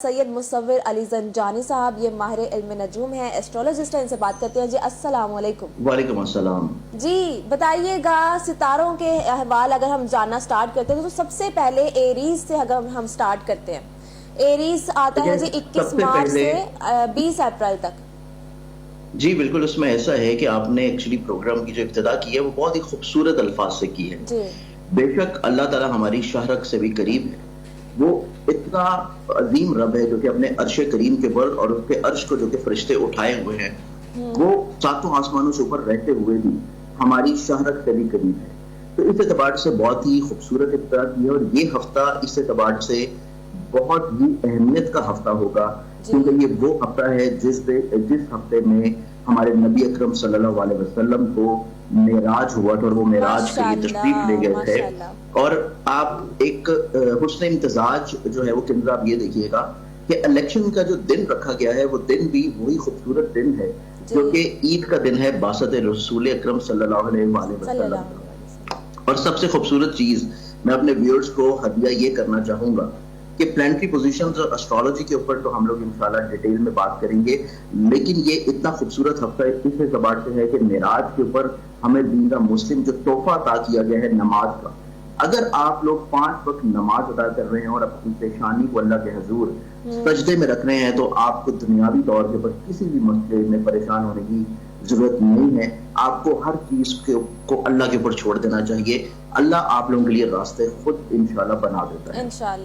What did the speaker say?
सैयद मुसव्विर अली जंजानी साहब, ये माहिर इल्म नजूम हैं, एस्ट्रोलॉजिस्ट हैं, इनसे बात करते हैं। जी अस्सलाम वालेकुम। वालेकुम अस्सलाम। जी बताइएगा, सितारों के अहवाल अगर हम जानना स्टार्ट करते हैं तो सबसे पहले एरीज से अगर हम स्टार्ट करते हैं, एरीज आता है जी 21 मार्च से 20 अप्रैल तक। जी बिल्कुल, उसमें ऐसा है कि आपने एक्चुअली प्रोग्राम की जो इब्तिदा की है वो बहुत ही खूबसूरत अल्फाज से की है। जी बेशक अल्लाह ताला हमारी शाहरग से भी करीब है। वो इतना अजीम रब है जो कि अपने अर्श करीम के ऊपर और उसके अर्श को जो कि फरिश्ते उठाए हुए हैं, वो सातों आसमानों से ऊपर रहते हुए भी हमारी शाहरग से भी करीब है। तो इस एतबार से बहुत ही खूबसूरत इब्तिदा की है और ये हफ्ता इस एतबार से बहुत ही अहमियत का हफ्ता होगा, क्योंकि ये वो हफ्ता है जिस हफ्ते में हमारे नबी अकरम सल्लल्लाहु अलैहि वसल्लम को मेराज हुआ था और वो मेराज के लिए तशरीफ ले गए थे। और आप एक हुस्न इम्तिजाज जो है वो किंतु आप ये देखिएगा कि इलेक्शन का जो दिन रखा गया है वो दिन भी वही खूबसूरत दिन है जो कि ईद का दिन है, बासत रसूल अकरम सल्लल्लाहु अलैहि वसल्लम। और सबसे खूबसूरत चीज मैं अपने व्यूअर्स को हदिया ये करना चाहूंगा कि प्लानिटरी पोजीशंस और एस्ट्रोलॉजी के ऊपर तो हम लोग इंशाल्लाह डिटेल में बात करेंगे, लेकिन ये इतना खूबसूरत हफ्ता इस एतबार से है कि मेराज के ऊपर हमें दीनदार मुस्लिम जो तोहफा अता किया गया है नमाज का, अगर आप लोग 5 वक्त नमाज अदा कर रहे हैं और अपनी पेशानी को अल्लाह के हुजूर सजदे में रख रहे हैं, तो आपको दुनियावी तौर के ऊपर किसी भी मसले में परेशान होने की जरूरत नहीं है। आपको हर चीज को अल्लाह के ऊपर छोड़ देना चाहिए। अल्लाह आप लोगों के लिए रास्ते खुद इंशाल्लाह बना देता है।